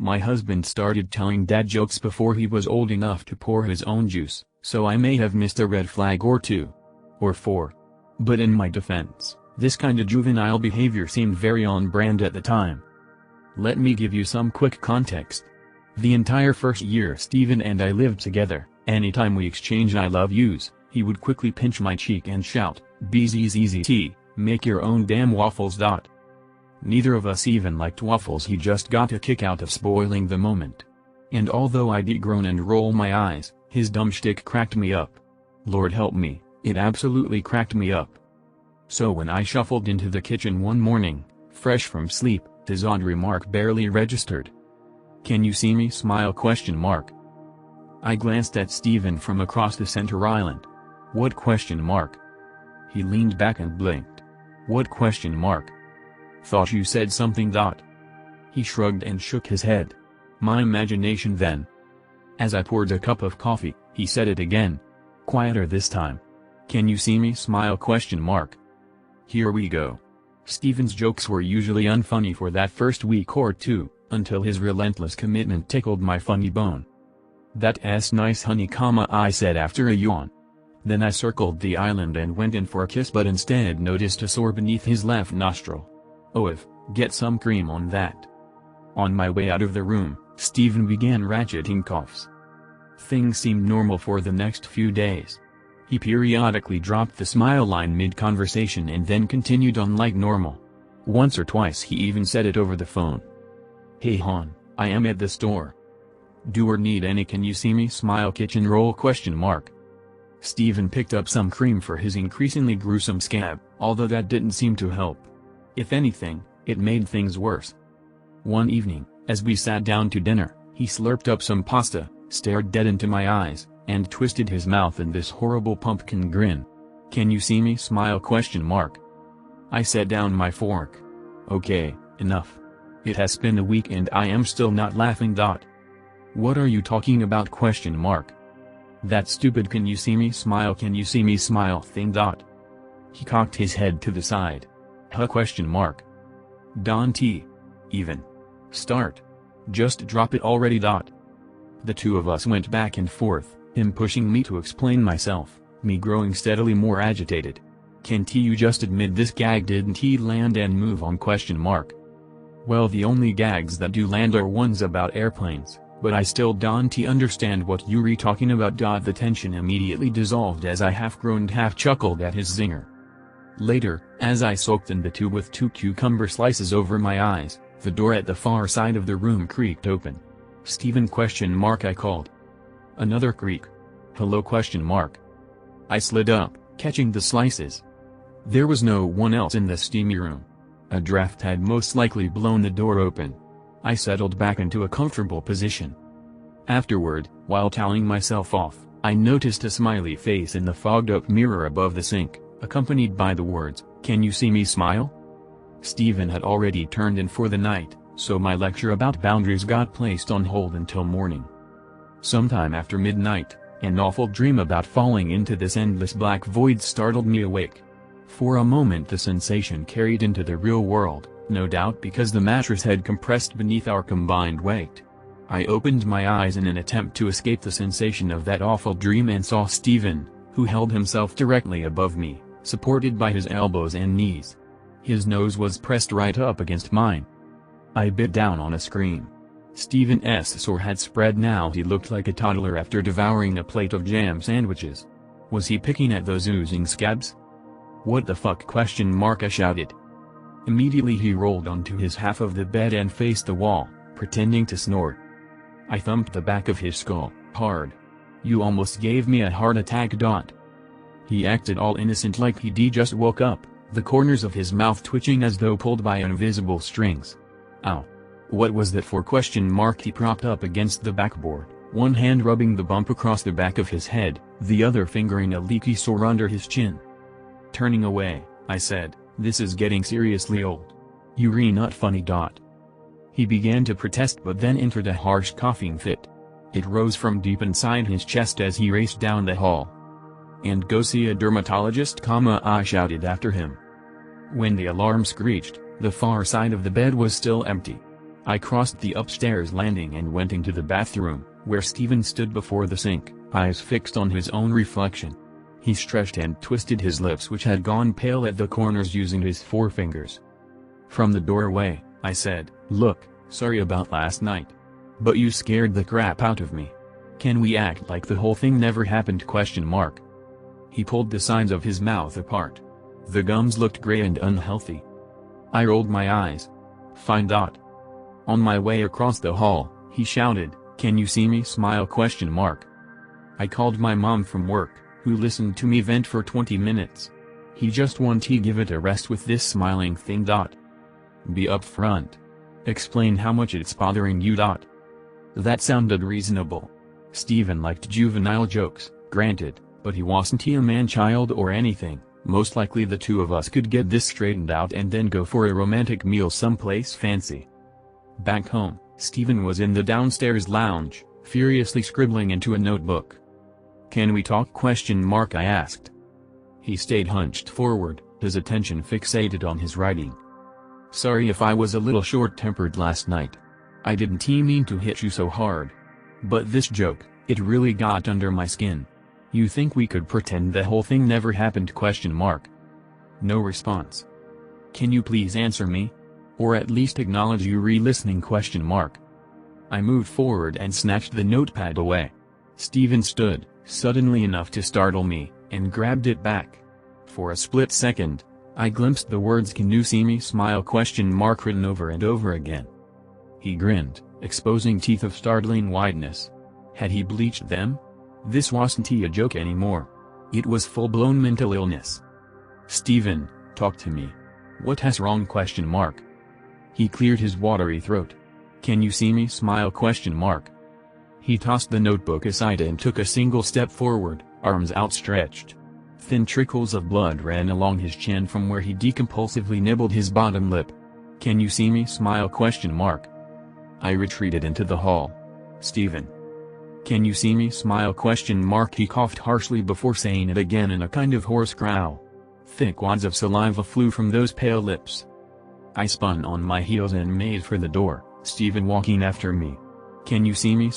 My husband started telling dad jokes before he was old enough to pour his own juice, so I may have missed a red flag or two. Or four. But in my defense, this kind of juvenile behavior seemed very on brand at the time. Let me give you some quick context. The entire first year Steven and I lived together, anytime we exchanged I love yous, he would quickly pinch my cheek and shout, "BZZZT, make your own damn waffles." Neither of us even liked waffles. He just got a kick out of spoiling the moment. And although I'd groan and roll my eyes, his dumb shtick cracked me up. Lord help me, it absolutely cracked me up. So when I shuffled into the kitchen one morning, fresh from sleep, his odd remark barely registered. "Can you see me smile?" I glanced at Steven from across the center island. "What?" He leaned back and blinked. "What?" "Thought you said something." He shrugged and shook his head. "My imagination then." As I poured a cup of coffee, he said it again. Quieter this time. "Can you see me smile?" Here we go. Steven's jokes were usually unfunny for that first week or two, until his relentless commitment tickled my funny bone. "That's nice honey," I said after a yawn. Then I circled the island and went in for a kiss, but instead noticed a sore beneath his left nostril. Get some cream on that." On my way out of the room, Steven began ratcheting coughs. Things seemed normal for the next few days. He periodically dropped the smile line mid-conversation and then continued on like normal. Once or twice he even said it over the phone. "Hey hon, I am at the store. Do or need any can you see me smile kitchen roll?" Steven picked up some cream for his increasingly gruesome scab, although that didn't seem to help. If anything, it made things worse. One evening, as we sat down to dinner, he slurped up some pasta, stared dead into my eyes, and twisted his mouth in this horrible pumpkin grin. "Can you see me smile?" I set down my fork. "Okay, enough. It has been a week and I am still not laughing." "What are you talking about?" "That stupid can you see me smile thing." He cocked his head to the side. "Don't even start. Just drop it already." The two of us went back and forth, him pushing me to explain myself, me growing steadily more agitated. "Can't you just admit this gag didn't land and move on?" "Well, the only gags that do land are ones about airplanes, but I still don't understand what you're talking about." The tension immediately dissolved as I half-groaned half-chuckled at his zinger. Later, as I soaked in the tea with 2 cucumber slices over my eyes, the door at the far side of the room creaked open. "Steven?" I called. Another creak. "Hello?" I slid up, catching the slices. There was no one else in the steamy room. A draft had most likely blown the door open. I settled back into a comfortable position. Afterward, while toweling myself off, I noticed a smiley face in the fogged-up mirror above the sink, accompanied by the words, "Can you see me smile?" Steven had already turned in for the night, so my lecture about boundaries got placed on hold until morning. Sometime after midnight, an awful dream about falling into this endless black void startled me awake. For a moment the sensation carried into the real world, no doubt because the mattress had compressed beneath our combined weight. I opened my eyes in an attempt to escape the sensation of that awful dream and saw Steven, who held himself directly above me, supported by his elbows and knees. His nose was pressed right up against mine. I bit down on a scream. Steven's sore had spread now. He looked like a toddler after devouring a plate of jam sandwiches. Was he picking at those oozing scabs? "What the fuck?" I shouted. Immediately he rolled onto his half of the bed and faced the wall, pretending to snort. I thumped the back of his skull, hard. "You almost gave me a heart attack." He acted all innocent like he'd just woke up, the corners of his mouth twitching as though pulled by invisible strings. "Ow. What was that for?" He propped up against the backboard, one hand rubbing the bump across the back of his head, the other fingering a leaky sore under his chin. Turning away, I said, "This is getting seriously old. You're not funny." He began to protest but then entered a harsh coughing fit. It rose from deep inside his chest as he raced down the hall. "And go see a dermatologist?" I shouted after him. When the alarm screeched, the far side of the bed was still empty. I crossed the upstairs landing and went into the bathroom, where Stephen stood before the sink, eyes fixed on his own reflection. He stretched and twisted his lips, which had gone pale at the corners, using his forefingers. From the doorway, I said, "Look, sorry about last night. But you scared the crap out of me. Can we act like the whole thing never happened?" He pulled the sides of his mouth apart. The gums looked gray and unhealthy. I rolled my eyes. "Fine. On my way across the hall, he shouted, "Can you see me?" I called my mom from work, who listened to me vent for 20 minutes. He just won't give it a rest with this smiling thing. Be upfront. Explain how much it's bothering you. That sounded reasonable. Stephen liked juvenile jokes, granted, but he wasn't a man-child or anything. Most likely the two of us could get this straightened out and then go for a romantic meal someplace fancy. Back home, Stephen was in the downstairs lounge, furiously scribbling into a notebook. "Can we talk?" I asked. He stayed hunched forward, his attention fixated on his writing. "Sorry if I was a little short-tempered last night. I didn't mean to hit you so hard. But this joke, it really got under my skin. You think we could pretend the whole thing never happened?" No response. "Can you please answer me? Or at least acknowledge you re-listening?" I moved forward and snatched the notepad away. Stephen stood, suddenly enough to startle me, and grabbed it back. For a split second, I glimpsed the words "Can you see me?" written over and over again. He grinned, exposing teeth of startling wideness. Had he bleached them? This wasn't a joke anymore. It was full-blown mental illness. "Stephen, talk to me. What has wrong?" He cleared his watery throat. "Can you see me?" He tossed the notebook aside and took a single step forward, arms outstretched. Thin trickles of blood ran along his chin from where he decompulsively nibbled his bottom lip. "Can you see me?" I retreated into the hall. "Stephen. Can you see me?" He coughed harshly before saying it again in a kind of hoarse growl. Thick wads of saliva flew from those pale lips. I spun on my heels and made for the door, Stephen walking after me. "Can you see me?"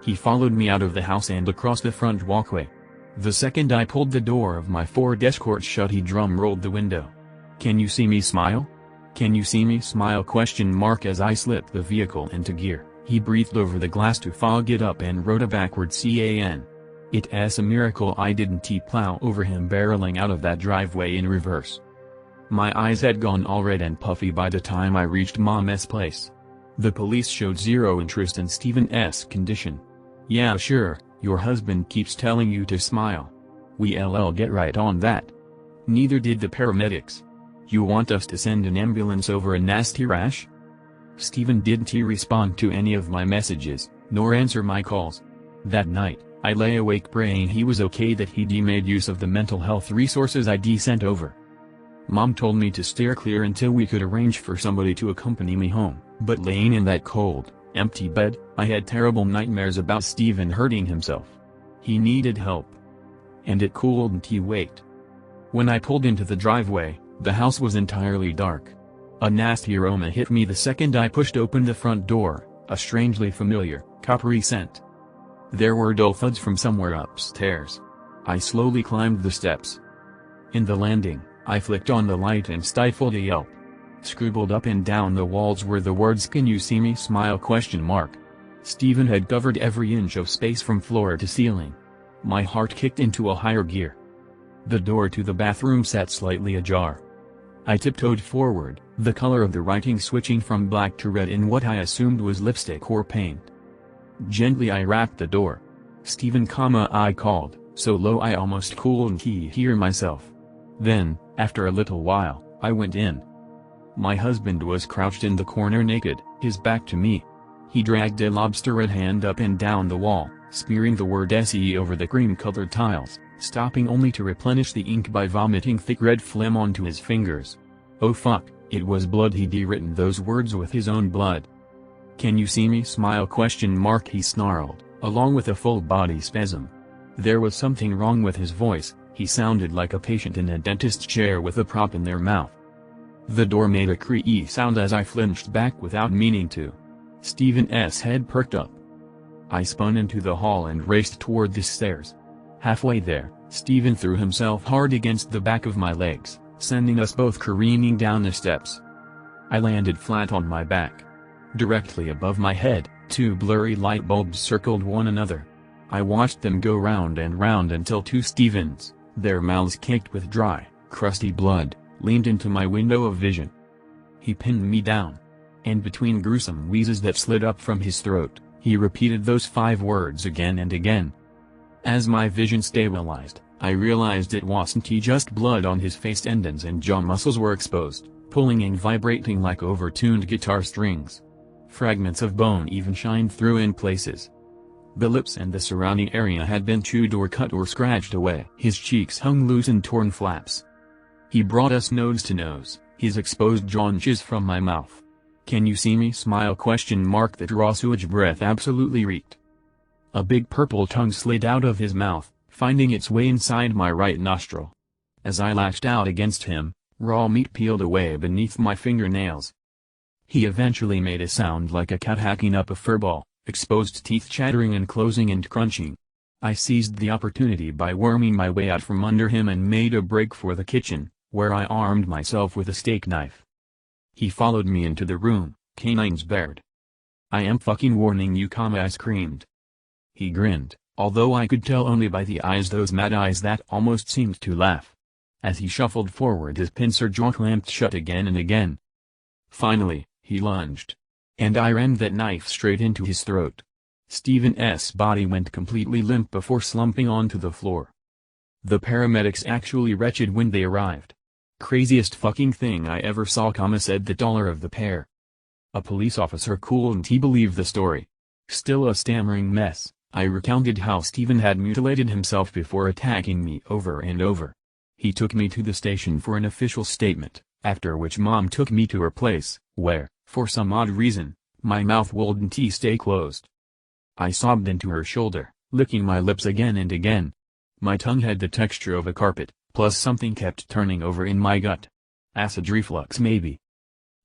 He followed me out of the house and across the front walkway. The second I pulled the door of my Ford Escort shut, he drum-rolled the window. "Can you see me?" "Can you see me?" As I slipped the vehicle into gear, he breathed over the glass to fog it up and wrote a backward CAN. It's a miracle I didn't plow over him barreling out of that driveway in reverse. My eyes had gone all red and puffy by the time I reached Mom's place. The police showed zero interest in Stephen's condition. "Yeah, sure, your husband keeps telling you to smile. We'll get right on that." Neither did the paramedics. "You want us to send an ambulance over a nasty rash?" Stephen didn't respond to any of my messages, nor answer my calls. That night, I lay awake praying he was okay, that he'd made use of the mental health resources I'd sent over. Mom told me to steer clear until we could arrange for somebody to accompany me home, but laying in that cold, empty bed, I had terrible nightmares about Stephen hurting himself. He needed help. And it couldn't wait. When I pulled into the driveway, the house was entirely dark. A nasty aroma hit me the second I pushed open the front door, a strangely familiar, coppery scent. There were dull thuds from somewhere upstairs. I slowly climbed the steps. In the landing, I flicked on the light and stifled a yelp. Scribbled up and down the walls were the words "Can you see me?" Stephen had covered every inch of space from floor to ceiling. My heart kicked into a higher gear. The door to the bathroom sat slightly ajar. I tiptoed forward, the color of the writing switching from black to red in what I assumed was lipstick or paint. Gently I rapped the door. "Stephen, I called, so low I almost couldn't hear myself. Then, after a little while, I went in. My husband was crouched in the corner naked, his back to me. He dragged a lobster-red hand up and down the wall, smearing the word SE over the cream-colored tiles, stopping only to replenish the ink by vomiting thick red phlegm onto his fingers. Oh fuck, it was blood. He'd written those words with his own blood. "Can you see me?" He snarled, along with a full-body spasm. There was something wrong with his voice. He sounded like a patient in a dentist's chair with a prop in their mouth. The door made a creaky sound as I flinched back without meaning to. Stephen's head perked up. I spun into the hall and raced toward the stairs. Halfway there, Stephen threw himself hard against the back of my legs, sending us both careening down the steps. I landed flat on my back. Directly above my head, two blurry light bulbs circled one another. I watched them go round and round until two Stephens, their mouths caked with dry, crusty blood, leaned into my window of vision. He pinned me down. And between gruesome wheezes that slid up from his throat, he repeated those 5 words again and again. As my vision stabilized, I realized it wasn't just blood on his face. Tendons and jaw muscles were exposed, pulling and vibrating like overtuned guitar strings. Fragments of bone even shined through in places. The lips and the surrounding area had been chewed or cut or scratched away. His cheeks hung loose in torn flaps. He brought us nose to nose, his exposed jaw inches from my mouth. "Can you see me?" Smile question mark. That raw sewage breath absolutely reeked. A big purple tongue slid out of his mouth, finding its way inside my right nostril. As I lashed out against him, raw meat peeled away beneath my fingernails. He eventually made a sound like a cat hacking up a furball, exposed teeth chattering and closing and crunching. I seized the opportunity by worming my way out from under him and made a break for the kitchen, where I armed myself with a steak knife. He followed me into the room, canines bared. "I am fucking warning you," I screamed. He grinned, although I could tell only by the eyes, those mad eyes that almost seemed to laugh. As he shuffled forward, his pincer jaw clamped shut again and again. Finally, he lunged. And I rammed that knife straight into his throat. Stephen's body went completely limp before slumping onto the floor. The paramedics actually wretched when they arrived. "Craziest fucking thing I ever saw," said the taller of the pair. A police officer couldn't believe the story. Still a stammering mess, I recounted how Stephen had mutilated himself before attacking me over and over. He took me to the station for an official statement, after which Mom took me to her place, where, for some odd reason, my mouth wouldn't stay closed. I sobbed into her shoulder, licking my lips again and again. My tongue had the texture of a carpet, plus something kept turning over in my gut. Acid reflux maybe.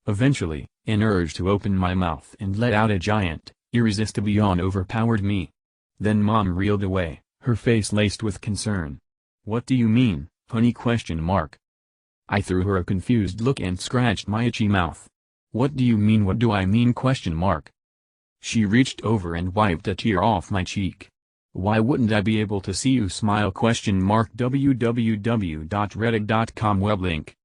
Eventually, an urge to open my mouth and let out a giant, irresistible yawn overpowered me. Then Mom reeled away, her face laced with concern. "What do you mean, honey?" I threw her a confused look and scratched my itchy mouth. "What do you mean? What do I mean?" She reached over and wiped a tear off my cheek. "Why wouldn't I be able to see you?" www.reddit.com web link